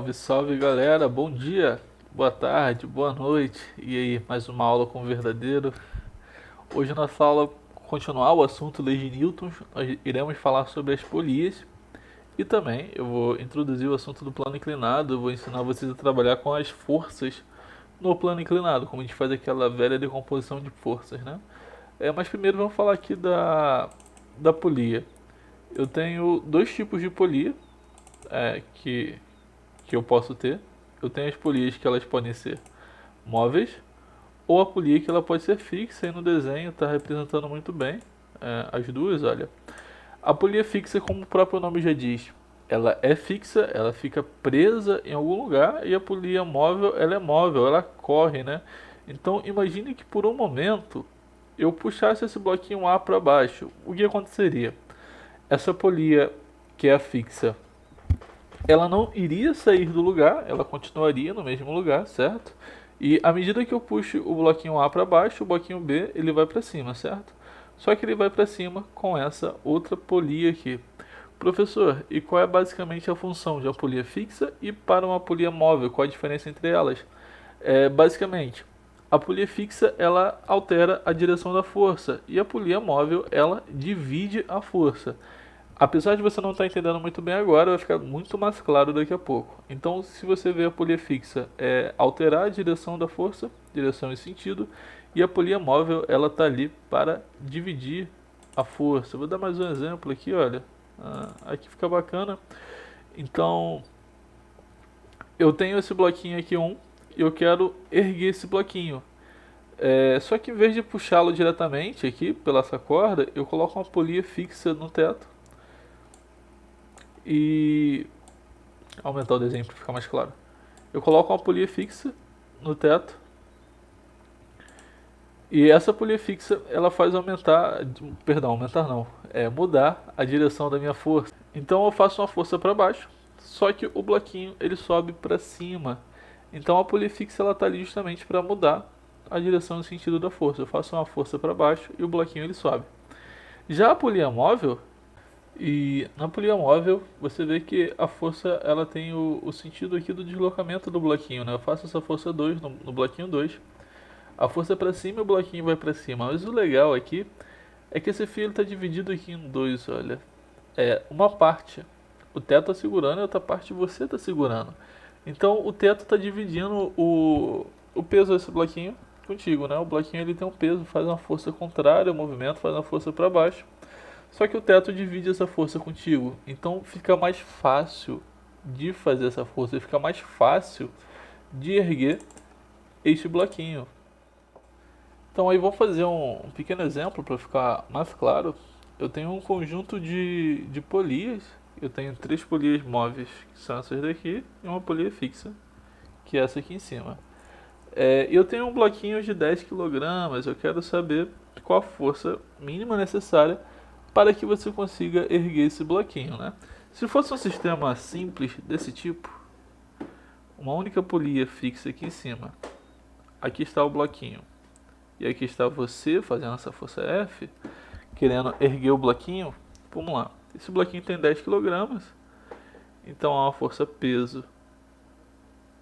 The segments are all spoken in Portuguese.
Salve, salve galera, bom dia, boa tarde, boa noite. E aí, mais uma aula com o verdadeiro. Hoje nossa aula continuar o assunto leis de Newton, nós iremos falar sobre as polias e também eu vou introduzir o assunto do plano inclinado, eu vou ensinar vocês a trabalhar com as forças no plano inclinado, como a gente faz aquela velha decomposição de forças, né? Mas primeiro vamos falar aqui da polia. Eu tenho dois tipos de polia que eu posso ter. Eu tenho as polias que elas podem ser móveis, ou a polia que ela pode ser fixa, e no desenho está representando muito bem as duas, olha. A polia fixa, como o próprio nome já diz, ela é fixa, ela fica presa em algum lugar, e a polia móvel, ela é móvel, ela corre, né? Então imagine que por um momento eu puxasse esse bloquinho A para baixo, o que aconteceria? Essa polia que é a fixa, ela não iria sair do lugar, ela continuaria no mesmo lugar, certo? E à medida que eu puxo o bloquinho A para baixo, o bloquinho B ele vai para cima, certo? Só que ele vai para cima com essa outra polia aqui. Professor, e qual é basicamente a função de uma polia fixa e para uma polia móvel? Qual a diferença entre elas? Basicamente, a polia fixa ela altera a direção da força e a polia móvel ela divide a força. Apesar de você não estar entendendo muito bem agora, vai ficar muito mais claro daqui a pouco. Então, se você vê a polia fixa é alterar a direção da força, direção e sentido, e a polia móvel ela está ali para dividir a força. Vou dar mais um exemplo aqui, olha. Aqui fica bacana. Então, eu tenho esse bloquinho aqui e eu quero erguer esse bloquinho. Só que em vez de puxá-lo diretamente aqui pela essa corda, eu coloco uma polia fixa no teto e aumentar o desenho para ficar mais claro. Eu coloco uma polia fixa no teto e essa polia fixa ela faz aumentar, perdão, aumentar não, mudar a direção da minha força. Então eu faço uma força para baixo, só que o bloquinho ele sobe para cima. Então a polia fixa ela está ali justamente para mudar a direção e o sentido da força. Eu faço uma força para baixo e o bloquinho ele sobe. Já a polia móvel, e na polia móvel, você vê que a força ela tem o sentido aqui do deslocamento do bloquinho, né? Eu faço essa força 2 no bloquinho 2. A força é para cima e o bloquinho vai para cima. Mas o legal aqui é que esse fio está dividido aqui em dois, olha. Uma parte o teto está segurando e outra parte você está segurando. Então o teto está dividindo o peso desse bloquinho contigo, né? O bloquinho ele tem um peso, faz uma força contrária ao movimento, faz uma força para baixo. Só que o teto divide essa força contigo. Então fica mais fácil de fazer essa força. Fica mais fácil de erguer este bloquinho. Então aí vou fazer um pequeno exemplo para ficar mais claro. Eu tenho um conjunto de polias. Eu tenho três polias móveis, que são essas daqui, e uma polia fixa, que é essa aqui em cima. Eu tenho um bloquinho de 10 kg. Eu quero saber qual a força mínima necessária para que você consiga erguer esse bloquinho, né? Se fosse um sistema simples desse tipo, uma única polia fixa aqui em cima, aqui está o bloquinho, e aqui está você fazendo essa força F, querendo erguer o bloquinho, vamos lá. Esse bloquinho tem 10 kg, então há uma força peso,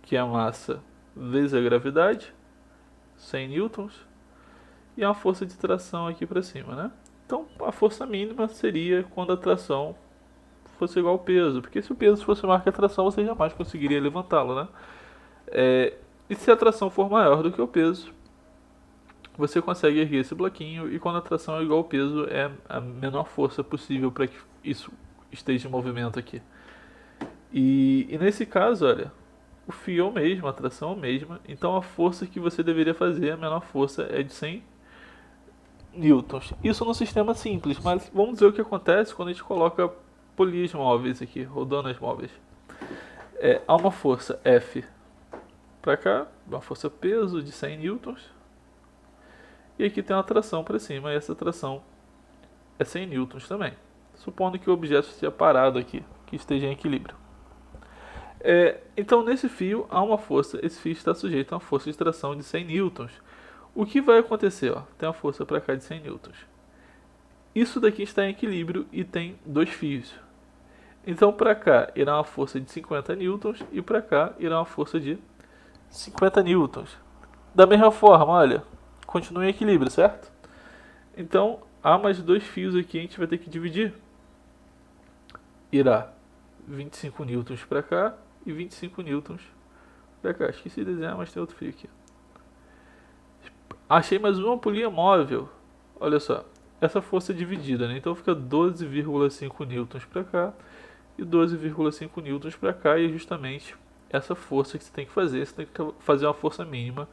que é a massa vezes a gravidade, 100 newtons, e uma força de tração aqui para cima, né? Então a força mínima seria quando a tração fosse igual ao peso, porque se o peso fosse maior que a tração, você jamais conseguiria levantá-lo, né? E se a tração for maior do que o peso, você consegue erguer esse bloquinho, e quando a tração é igual ao peso, é a menor força possível para que isso esteja em movimento aqui. E nesse caso, olha, o fio é o mesmo, a tração é a mesma, então a força que você deveria fazer, a menor força é de 100 newtons. Isso no sistema simples, mas vamos ver o que acontece quando a gente coloca polias móveis aqui, rodanas móveis. Há uma força F para cá, uma força peso de 100 newtons, e aqui tem uma tração para cima, e essa tração é 100 newtons também, supondo que o objeto esteja parado aqui, que esteja em equilíbrio. Então nesse fio há uma força, esse fio está sujeito a uma força de tração de 100 newtons. O que vai acontecer? Tem uma força para cá de 100 newtons. Isso daqui está em equilíbrio e tem dois fios. Então para cá irá uma força de 50 newtons e para cá irá uma força de 50 newtons. Da mesma forma, olha, continua em equilíbrio, certo? Então, há mais dois fios aqui, a gente vai ter que dividir. Irá 25 newtons para cá e 25 newtons para cá. Esqueci de desenhar, mas tem outro fio aqui. Achei mais uma polia móvel. Olha só, essa força é dividida, né? Então fica 12,5 newtons para cá e 12,5 newtons para cá, e é justamente essa força que você tem que fazer. Você tem que fazer uma força mínima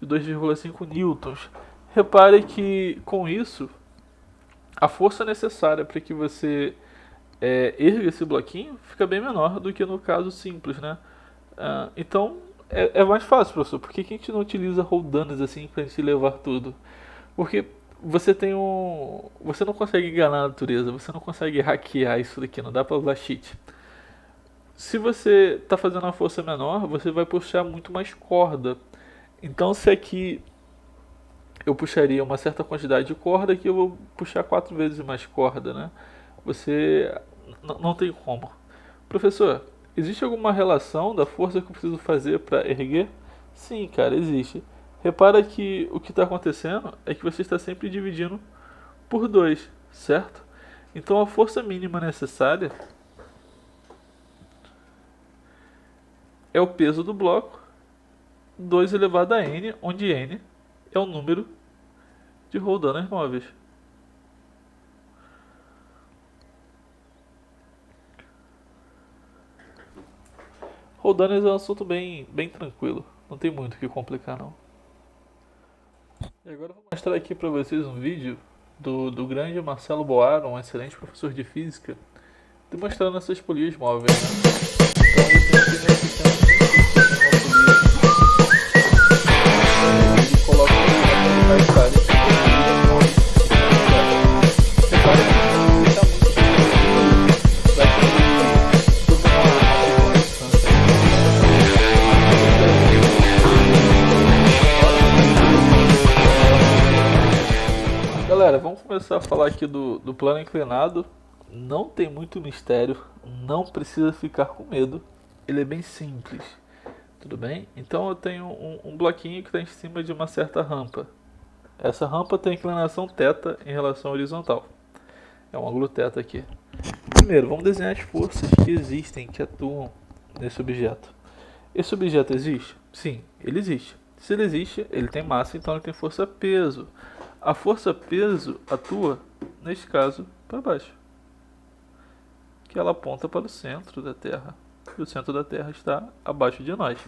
de 2,5 newtons. Repare que com isso, a força necessária para que você erga esse bloquinho fica bem menor do que no caso simples, né? Então é mais fácil, professor. Por que a gente não utiliza roldanas assim para a gente levar tudo? Porque você tem você não consegue enganar a natureza, você não consegue hackear isso daqui, não dá para usar cheat. Se você está fazendo uma força menor, você vai puxar muito mais corda. Então, se aqui eu puxaria uma certa quantidade de corda, aqui eu vou puxar 4 vezes mais corda, né? Você não tem como. Professor, existe alguma relação da força que eu preciso fazer para erguer? Sim, cara, existe. Repara que o que está acontecendo é que você está sempre dividindo por 2, certo? Então a força mínima necessária é o peso do bloco, 2 elevado a n, onde n é o número de roldanas móveis. Roldanas é um assunto bem tranquilo, não tem muito o que complicar não. E agora eu vou mostrar aqui para vocês um vídeo do grande Marcelo Boaro, um excelente professor de física, demonstrando essas polias móveis, né? Então você aqui nesse sistema ele coloca uma quantidade de Galera, vamos começar a falar aqui do plano inclinado. Não tem muito mistério, não precisa ficar com medo, ele é bem simples, tudo bem? Então eu tenho um bloquinho que está em cima de uma certa rampa. Essa rampa tem inclinação θ em relação à horizontal, é um ângulo θ aqui. Primeiro, vamos desenhar as forças que existem, que atuam nesse objeto. Esse objeto existe? Sim, ele existe. Se ele existe, ele tem massa, então ele tem força-peso. A força-peso atua, neste caso, para baixo, que ela aponta para o centro da Terra. E o centro da Terra está abaixo de nós.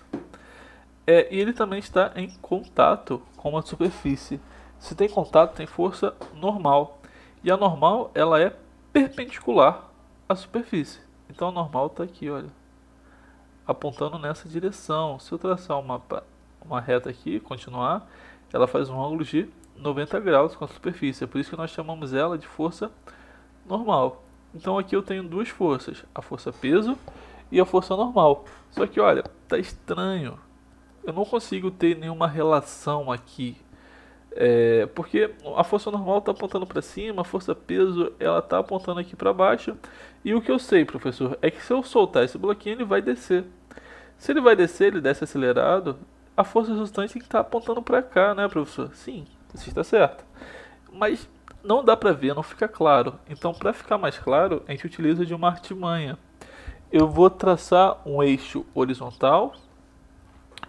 E ele também está em contato com a superfície. Se tem contato, tem força normal. E a normal, ela é perpendicular à superfície. Então a normal está aqui, olha, apontando nessa direção. Se eu traçar uma reta aqui, continuar, ela faz um ângulo de 90 graus com a superfície. É por isso que nós chamamos ela de força normal. Então aqui eu tenho duas forças, a força peso e a força normal. Só que olha, tá estranho. Eu não consigo ter nenhuma relação aqui. Porque a força normal está apontando para cima, a força peso ela está apontando aqui para baixo. E o que eu sei, professor, é que se eu soltar esse bloquinho ele vai descer. Se ele vai descer, ele desce acelerado, a força resultante tem que estar apontando para cá, né, professor? Sim, isso está certo. Mas não dá para ver, não fica claro. Então, para ficar mais claro, a gente utiliza de uma artimanha. Eu vou traçar um eixo horizontal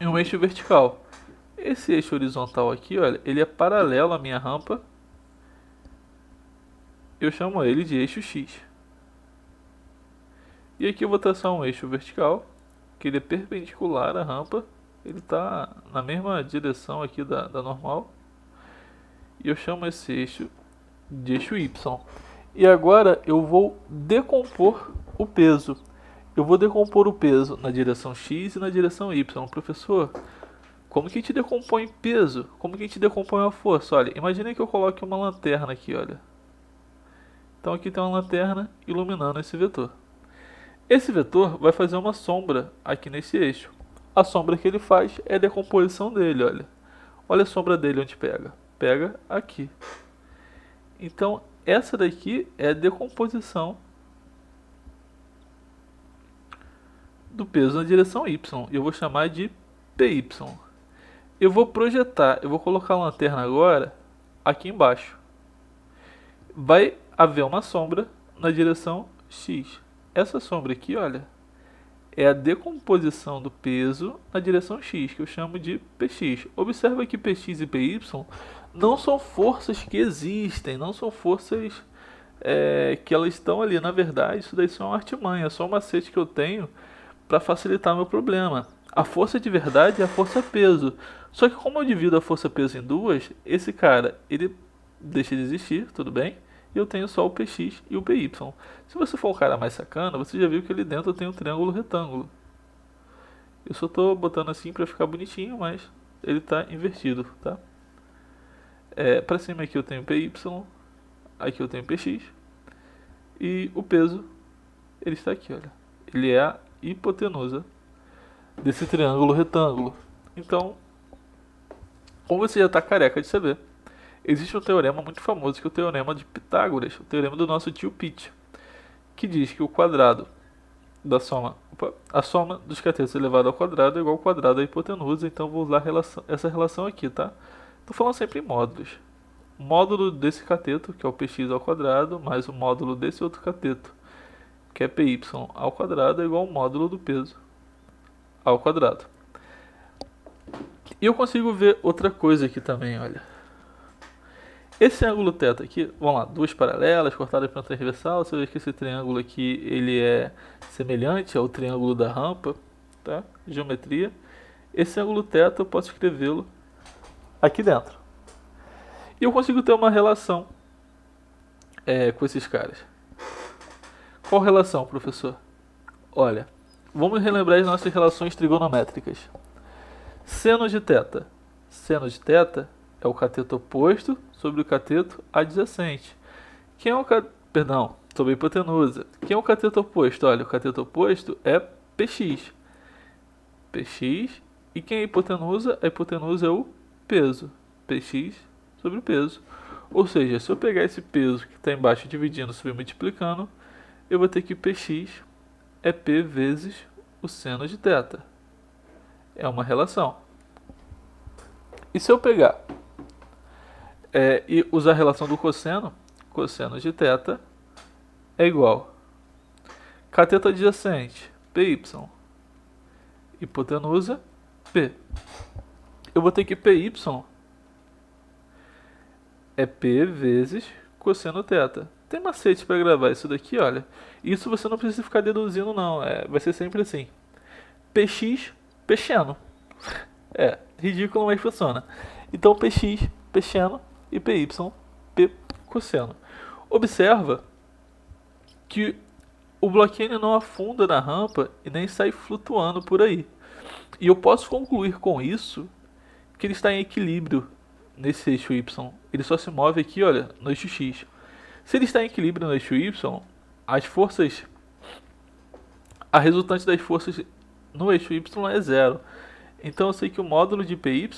e um eixo vertical. Esse eixo horizontal aqui, olha, ele é paralelo à minha rampa. Eu chamo ele de eixo X. E aqui eu vou traçar um eixo vertical, que ele é perpendicular à rampa. Ele está na mesma direção aqui da normal. E eu chamo esse eixo de eixo Y. E agora eu vou decompor o peso. Eu vou decompor o peso na direção X e na direção Y. Professor, como que a gente decompõe peso? Como que a gente decompõe a força? Olha, imagine que eu coloque uma lanterna aqui, olha. Então aqui tem uma lanterna iluminando esse vetor. Esse vetor vai fazer uma sombra aqui nesse eixo. A sombra que ele faz é a decomposição dele, olha. Olha a sombra dele onde pega. Pega aqui. Então, essa daqui é a decomposição do peso na direção Y. E eu vou chamar de PY. Eu vou projetar, eu vou colocar a lanterna agora aqui embaixo. Vai haver uma sombra na direção X. Essa sombra aqui, olha, é a decomposição do peso na direção X, que eu chamo de Px. Observa que Px e Py não são forças que existem, não são forças que elas estão ali. Na verdade, isso daí só é uma artimanha, é só um macete que eu tenho para facilitar meu problema. A força de verdade é a força peso. Só que como eu divido a força peso em duas, esse cara, ele deixa de existir, tudo bem? E eu tenho só o Px e o Py. Se você for um cara mais sacana, você já viu que ali dentro tem um triângulo retângulo. Eu só estou botando assim para ficar bonitinho, mas ele está invertido, tá? Para cima aqui eu tenho Py, aqui eu tenho Px. E o peso, ele está aqui, olha. Ele é a hipotenusa desse triângulo retângulo. Então, como você já está careca de saber, existe um teorema muito famoso, que é o teorema de Pitágoras, o teorema do nosso tio Pete, que diz que o quadrado da soma, a soma dos catetos elevado ao quadrado é igual ao quadrado da hipotenusa. Então vou usar essa relação aqui, tá? Estou falando sempre em módulos. O módulo desse cateto, que é o px ao quadrado, mais o módulo desse outro cateto, que é py ao quadrado, é igual ao módulo do peso ao quadrado. E eu consigo ver outra coisa aqui também, olha. Esse ângulo θ aqui, vamos lá, duas paralelas cortadas pela transversal. Você vê que esse triângulo aqui, ele é semelhante ao triângulo da rampa, tá? Geometria. Esse ângulo θ eu posso escrevê-lo aqui dentro. E eu consigo ter uma relação com esses caras. Qual relação, professor? Olha, vamos relembrar as nossas relações trigonométricas. Seno de θ. Seno de θ é o cateto oposto sobre o cateto adjacente. Quem é o Perdão, sobre a hipotenusa. Quem é o cateto oposto? Olha, o cateto oposto é Px. Px. E quem é a hipotenusa? A hipotenusa é o peso. Px sobre o peso. Ou seja, se eu pegar esse peso que está embaixo dividindo sobre multiplicando, eu vou ter que Px é P vezes o seno de θ. É uma relação. E se eu pegar e usar a relação do cosseno, cosseno de θ é igual cateto adjacente, Py, hipotenusa, P. Eu vou ter que Py é P vezes cosseno θ. Tem macete para gravar isso daqui, olha. Isso você não precisa ficar deduzindo, não. Vai ser sempre assim. Px, pexeno. Ridículo, mas funciona. Então, Px, pexeno e Py, P cosseno. Observa que o bloquinho não afunda na rampa e nem sai flutuando por aí. E eu posso concluir com isso que ele está em equilíbrio nesse eixo Y. Ele só se move aqui, olha, no eixo X. Se ele está em equilíbrio no eixo Y, as forças, a resultante das forças no eixo Y é zero. Então eu sei que o módulo de Py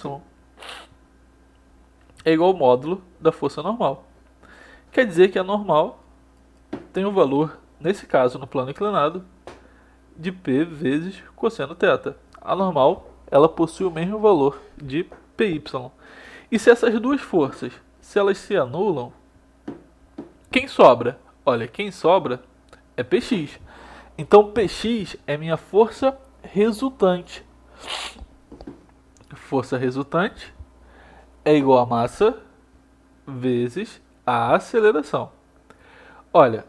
é igual ao módulo da força normal. Quer dizer que a normal tem um valor, nesse caso no plano inclinado, de P vezes cosseno θ. A normal, ela possui o mesmo valor de Py. E se essas duas forças, se elas se anulam, quem sobra? Olha, quem sobra é Px. Então Px é minha força resultante. Força resultante é igual a massa vezes a aceleração. Olha,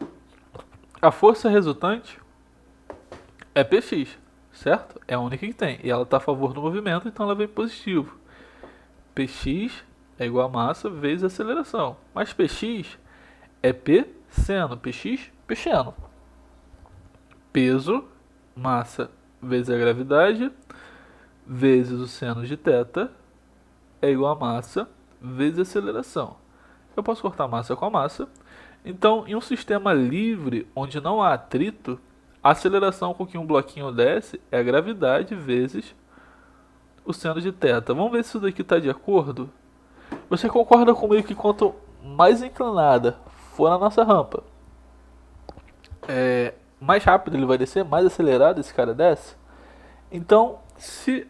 a força resultante é Px, certo? É a única que tem. E ela está a favor do movimento, então ela vem positivo. Px é igual a massa vezes a aceleração. Mas Px é P seno. Px, pexeno. Peso, massa vezes a gravidade, vezes o seno de θ, é igual a massa vezes a aceleração. Eu posso cortar massa com a massa. Então, em um sistema livre, onde não há atrito, a aceleração com que um bloquinho desce é a gravidade vezes o seno de θ. Vamos ver se isso daqui está de acordo? Você concorda comigo que quanto mais inclinada for a nossa rampa, mais rápido ele vai descer, mais acelerado esse cara desce. Então, se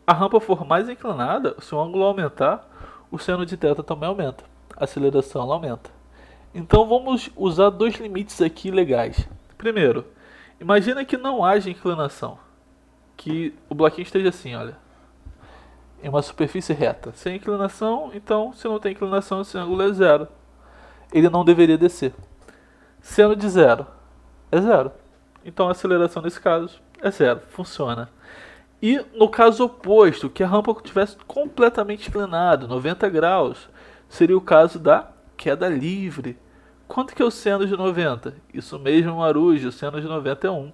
a rampa for mais inclinada, se o ângulo aumentar, o seno de θ também aumenta. A aceleração ela aumenta. Então vamos usar dois limites aqui legais. Primeiro, imagina que não haja inclinação. Que o bloquinho esteja assim, olha. Em uma superfície reta. Sem inclinação, então se não tem inclinação, esse ângulo é zero. Ele não deveria descer. Seno de zero é zero. Então a aceleração nesse caso é zero. Funciona. E no caso oposto, que a rampa estivesse completamente inclinada, 90 graus, seria o caso da queda livre. Quanto que é o seno de 90? Isso mesmo, Marujo, o seno de 90 é 1.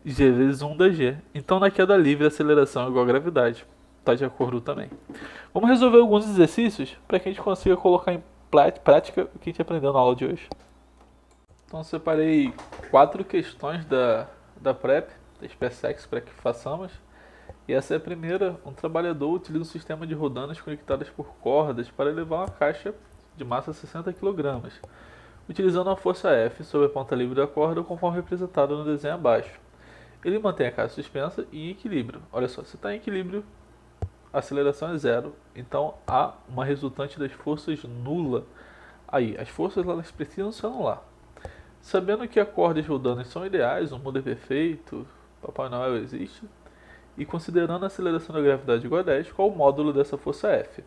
G vezes 1 da G. Então na queda livre a aceleração é igual à gravidade. Está de acordo também. Vamos resolver alguns exercícios para que a gente consiga colocar em prática o que a gente aprendeu na aula de hoje. Então separei 4 questões da PrEP, da SpaceX, para que façamos. E essa é a primeira. Um trabalhador utiliza um sistema de rodanas conectadas por cordas para levar uma caixa de massa 60 kg, utilizando a força F sobre a ponta livre da corda, conforme representado no desenho abaixo. Ele mantém a caixa suspensa e em equilíbrio. Olha só, se está em equilíbrio, a aceleração é zero, então há uma resultante das forças nula. Aí, as forças elas precisam se anular. Sabendo que a corda e as rodanas são ideais, o mundo é perfeito, Papai Noel existe, e considerando a aceleração da gravidade igual a 10, qual o módulo dessa força F?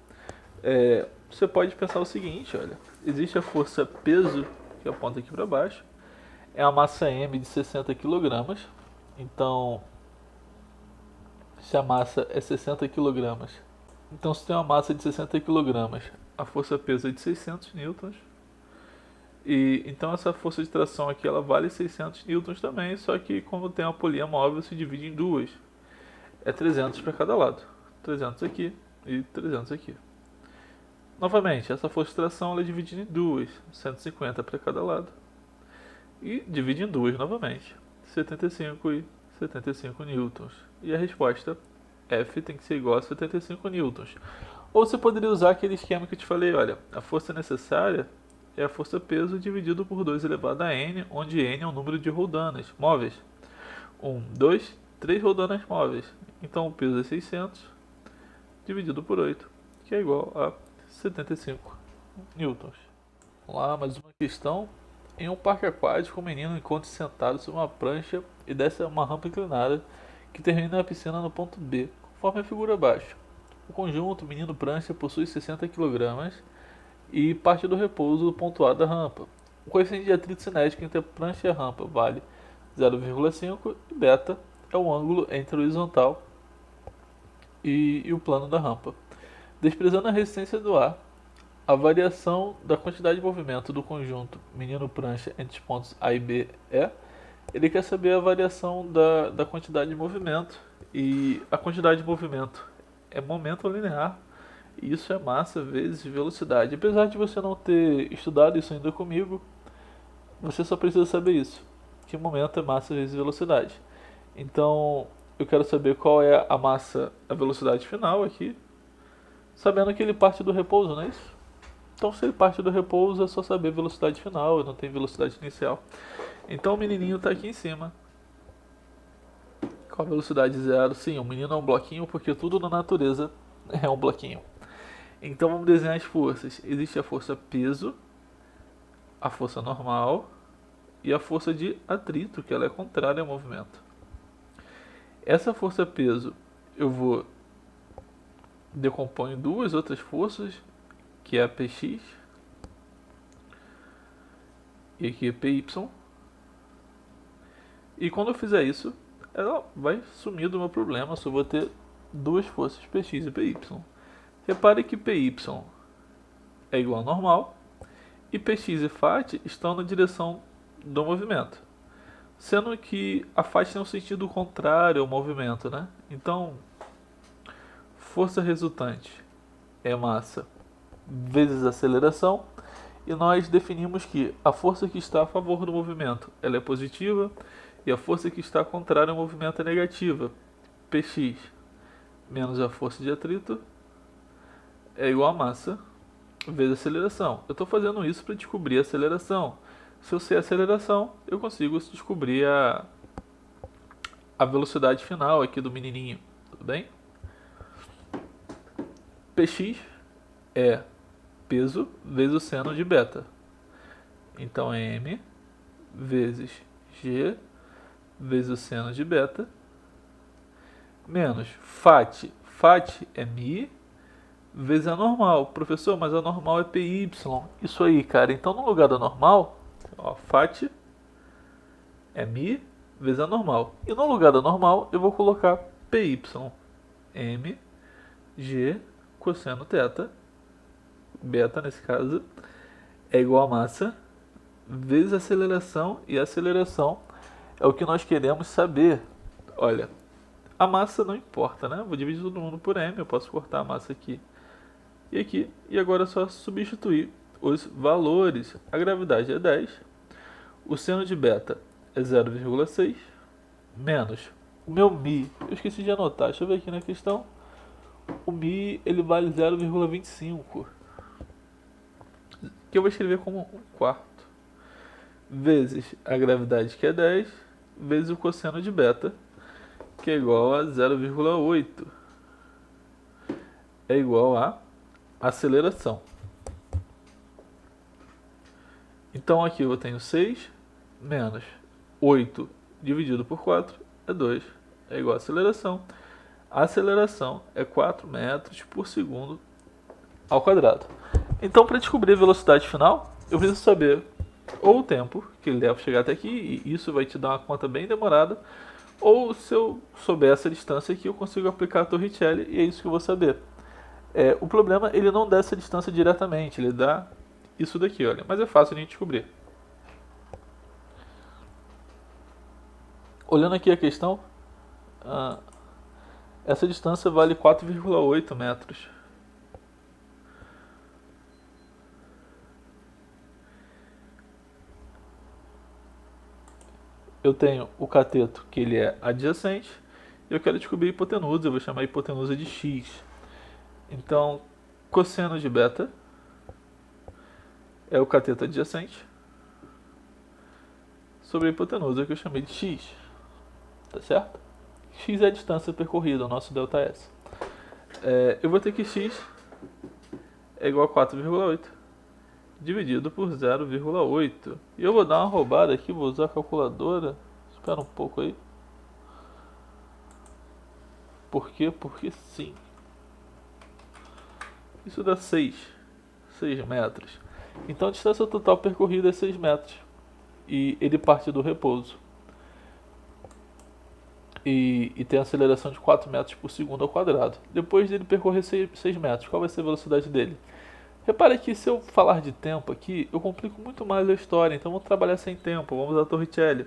Você pode pensar o seguinte, olha, existe a força peso, que aponta aqui para baixo, é a massa M de 60 kg, então se a massa é 60 kg, então se tem uma massa de 60 kg, a força peso é de 600 newtons, e então essa força de tração aqui ela vale 600 newtons também, só que como tem uma polia móvel se divide em duas. É 300 para cada lado. 300 aqui e 300 aqui. Novamente, essa força de tração ela é dividida em duas. 150 para cada lado. E divide em duas novamente. 75 e 75 newtons. E a resposta F tem que ser igual a 75 newtons. Ou você poderia usar aquele esquema que eu te falei, olha, a força necessária é a força peso dividido por 2 elevado a n, onde n é o número de rodanas móveis. 1, 2, 3 rodanas móveis. Então o peso é 600 dividido por 8, que é igual a 75 newtons. Vamos lá, mais uma questão. Em um parque aquático, um menino encontra-se sentado sobre uma prancha e desce uma rampa inclinada que termina na piscina no ponto B, conforme a figura abaixo. O conjunto menino-prancha possui 60 kg e parte do repouso do ponto A da rampa. O coeficiente de atrito cinético entre a prancha e a rampa vale 0,5 e beta é o ângulo entre o horizontal e o plano da rampa. Desprezando a resistência do ar, a variação da quantidade de movimento do conjunto menino-prancha entre os pontos A e B é. Ele quer saber a variação da quantidade de movimento. E a quantidade de movimento é momento linear. E isso é massa vezes velocidade. Apesar de você não ter estudado isso ainda comigo, você só precisa saber isso. Que momento é massa vezes velocidade. Então, eu quero saber qual é a massa, a velocidade final aqui, sabendo que ele parte do repouso, não é isso? Então, se ele parte do repouso, é só saber a velocidade final, não tem velocidade inicial. Então, o menininho está aqui em cima. Com a velocidade zero, sim, o menino é um bloquinho, porque tudo na natureza é um bloquinho. Então, vamos desenhar as forças. Existe a força peso, a força normal e a força de atrito, que ela é contrária ao movimento. Essa força peso eu vou decompor em duas outras forças, que é a Px e aqui é Py. E quando eu fizer isso, ela vai sumir do meu problema, só vou ter duas forças Px e Py. Repare que Py é igual ao normal e Px e Φ estão na direção do movimento. Sendo que a Φ tem um sentido contrário ao movimento, né? Então, força resultante é massa vezes aceleração, e nós definimos que a força que está a favor do movimento ela é positiva e a força que está contrária ao movimento é negativa. Px menos a força de atrito é igual a massa vezes aceleração. Eu estou fazendo isso para descobrir a aceleração. Se eu sei a aceleração, eu consigo descobrir a velocidade final aqui do menininho, tudo bem? Px é peso vezes o seno de beta. Então é m vezes g vezes o seno de beta menos fat. Fat é mi vezes a normal. Professor, mas a normal é py. Isso aí, cara. Então no lugar da normal, ó, fat é mi vezes a normal. E no lugar da normal eu vou colocar py. M g cosseno θ, beta nesse caso, é igual a massa vezes a aceleração, e a aceleração é o que nós queremos saber. Olha, a massa não importa, né? Vou dividir todo mundo por m, eu posso cortar a massa aqui e aqui, e agora é só substituir os valores. A gravidade é 10, o seno de beta é 0,6, menos o meu mi, eu esqueci de anotar, deixa eu ver aqui na questão, o mi ele vale 0,25, que eu vou escrever como 1/4, vezes a gravidade, que é 10, vezes o cosseno de beta, que é igual a 0,8, é igual a aceleração. Então aqui eu tenho 6 menos 8 dividido por 4 é 2, é igual a aceleração. A aceleração é 4 metros por segundo ao quadrado. Então, para descobrir a velocidade final, eu preciso saber ou o tempo que ele leva para chegar até aqui, e isso vai te dar uma conta bem demorada, ou se eu souber essa distância aqui, eu consigo aplicar a Torricelli, e é isso que eu vou saber. O problema, ele não dá essa distância diretamente, ele dá isso daqui, olha, mas é fácil de descobrir. Olhando aqui a questão, essa distância vale 4,8 metros. Eu tenho o cateto, que ele é adjacente, e eu quero descobrir a hipotenusa, eu vou chamar a hipotenusa de x. Então, cosseno de beta é o cateto adjacente sobre a hipotenusa, que eu chamei de x. Tá certo? X é a distância percorrida, o nosso ΔS. Eu vou ter que x é igual a 4,8 dividido por 0,8. E eu vou dar uma roubada aqui, vou usar a calculadora. Espera um pouco aí. Por quê? Porque sim. Isso dá 6 metros. Então a distância total percorrida é 6 metros. E ele parte do repouso. E tem aceleração de 4 metros por segundo ao quadrado. Depois dele percorrer 6 metros, qual vai ser a velocidade dele? Repare que se eu falar de tempo aqui, eu complico muito mais a história. Então vamos trabalhar sem tempo. Vamos usar a Torricelli.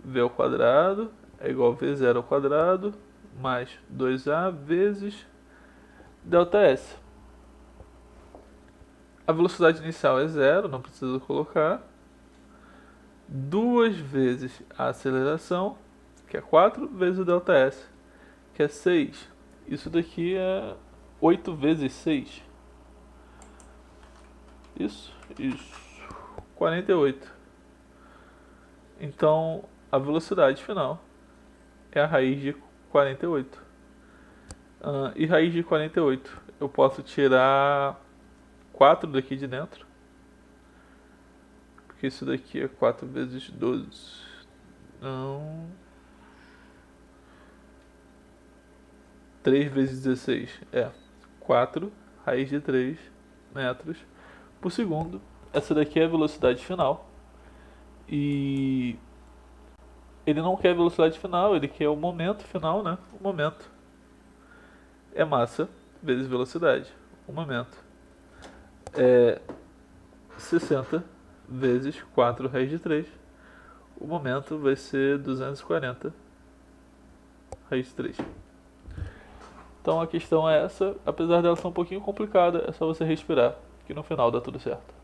V ao quadrado é igual a V0 ao quadrado mais 2A vezes ΔS. A velocidade inicial é 0, não preciso colocar. 2 vezes a aceleração, que é 4, vezes o ΔS, que é 6. Isso daqui é 8 vezes 6. Isso. 48. Então, a velocidade final é a raiz de 48. E raiz de 48, eu posso tirar 4 daqui de dentro. Porque isso daqui é 4 vezes 12. Não. 3 vezes 16 é 4 raiz de 3 metros por segundo. Essa daqui é a velocidade final. E ele não quer a velocidade final, ele quer o momento final, né? O momento é massa vezes velocidade. O momento é 60 vezes 4 raiz de 3. O momento vai ser 240 raiz de 3. Então a questão é essa, apesar dela ser um pouquinho complicada, é só você respirar, que no final dá tudo certo.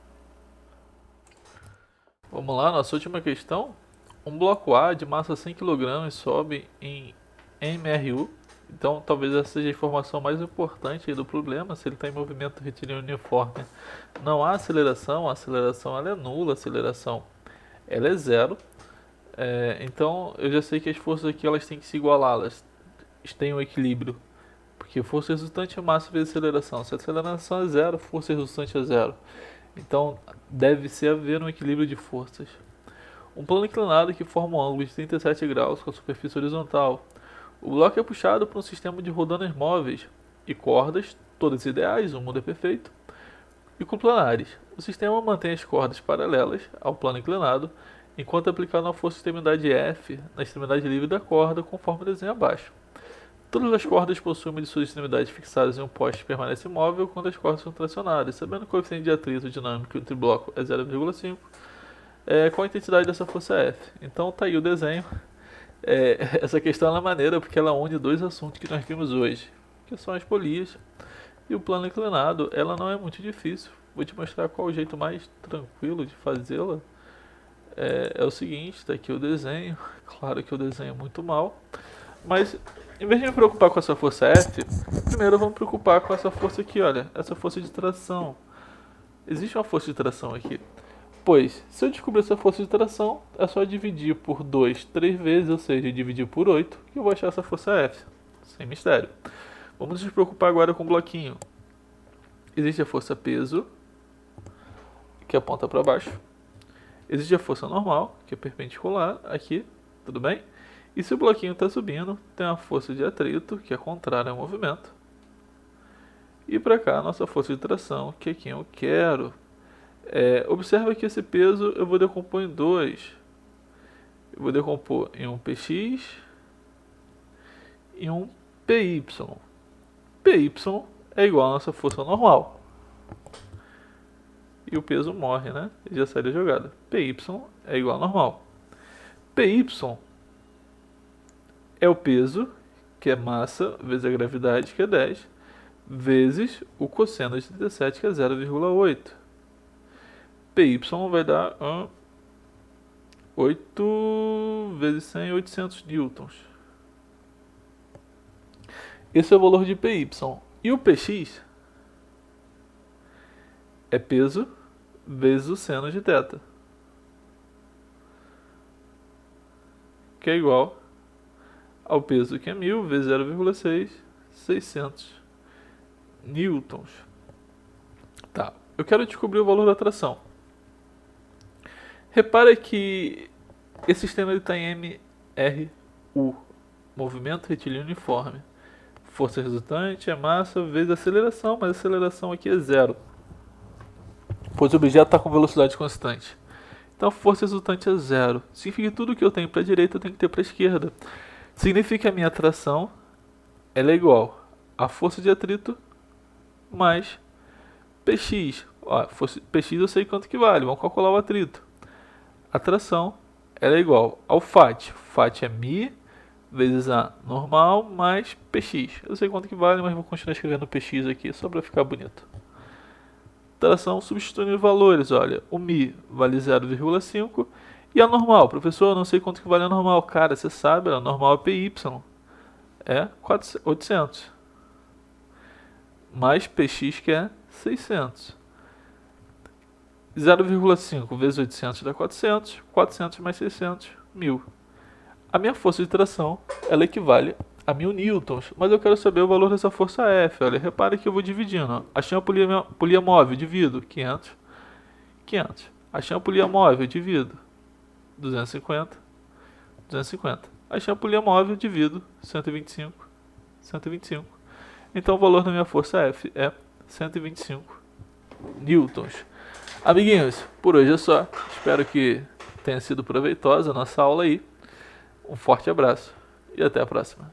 Vamos lá, nossa última questão. Um bloco A de massa 100 kg sobe em MRU Então, talvez essa seja a informação mais importante aí do problema. Se ele está em movimento retilíneo uniforme, não há aceleração. A aceleração ela é nula, a aceleração ela é zero. Então, eu já sei que as forças aqui elas têm que se igualar, elas têm um equilíbrio. Porque força resultante é massa vezes aceleração. Se a aceleração é zero, força resultante é zero. Então, deve haver um equilíbrio de forças. Um plano inclinado que forma um ângulo de 37 graus com a superfície horizontal. O bloco é puxado por um sistema de rodanas móveis e cordas, todas ideais, o mundo é perfeito, e coplanares. O sistema mantém as cordas paralelas ao plano inclinado, enquanto aplicando a força de extremidade F na extremidade livre da corda, conforme o desenho abaixo. Todas as cordas possuem uma de suas extremidades fixadas em um poste que permanece imóvel quando as cordas são tracionadas. Sabendo que o coeficiente de atrito dinâmico entre bloco é 0,5, qual a intensidade dessa força F? Então tá aí o desenho. Essa questão é maneira porque ela une dois assuntos que nós vimos hoje, que são as polias e o plano inclinado. Ela não é muito difícil. Vou te mostrar qual o jeito mais tranquilo de fazê-la. É o seguinte, está aqui o desenho. Claro que o desenho é muito mal, mas em vez de me preocupar com essa força F, primeiro vamos me preocupar com essa força aqui, olha, essa força de tração. Existe uma força de tração aqui. Pois, se eu descobrir essa força de tração, é só dividir por 2, 3 vezes, ou seja, dividir por 8, que eu vou achar essa força F. Sem mistério. Vamos nos preocupar agora com o bloquinho. Existe a força peso, que aponta para baixo. Existe a força normal, que é perpendicular, aqui, tudo bem? E se o bloquinho está subindo, tem a força de atrito, que é contrária ao movimento. E para cá, a nossa força de tração, que é quem eu quero. Observa que esse peso eu vou decompor em dois. Eu vou decompor em um Px e um Py. Py é igual à nossa força normal. E o peso morre, né? Ele já sai da jogada. Py é igual ao normal. Py é o peso, que é massa, vezes a gravidade, que é 10, vezes o cosseno de 37, que é 0,8. Py vai dar 8 vezes 100, 800 newtons. Esse é o valor de Py. E o Px é peso vezes o seno de θ, que é igual ao peso, que é 1000 vezes 0,6, 600 newtons. Tá, eu quero descobrir o valor da tração. Repara que esse sistema está em MRU, movimento retilíneo uniforme. Força resultante é massa vezes aceleração, mas a aceleração aqui é zero, pois o objeto está com velocidade constante. Então a força resultante é zero. Significa que tudo que eu tenho para a direita eu tenho que ter para a esquerda. Significa que a minha tração ela é igual a força de atrito mais Px. Px eu sei quanto que vale, vamos calcular o atrito. A tração ela é igual ao Φ. Φ é μ vezes a normal mais Px. Eu sei quanto que vale, mas vou continuar escrevendo Px aqui só para ficar bonito. Tração substituindo os valores, olha, o μ vale 0,5 e a normal, professor, eu não sei quanto que vale a normal. Cara, você sabe, a normal é Py, é 800, mais Px que é 600. 0,5 vezes 800 dá 400, 400 mais 600, 1000. A minha força de tração, ela equivale a 1000 newtons, mas eu quero saber o valor dessa força F. Olha, repare que eu vou dividindo. Ó. Achei uma polia móvel, divido 500, 500. Achei uma polia móvel, divido 250, 250. Achei uma polia móvel, divido 125, 125. Então o valor da minha força F é 125 newtons. Amiguinhos, por hoje é só. Espero que tenha sido proveitosa a nossa aula aí. Um forte abraço e até a próxima.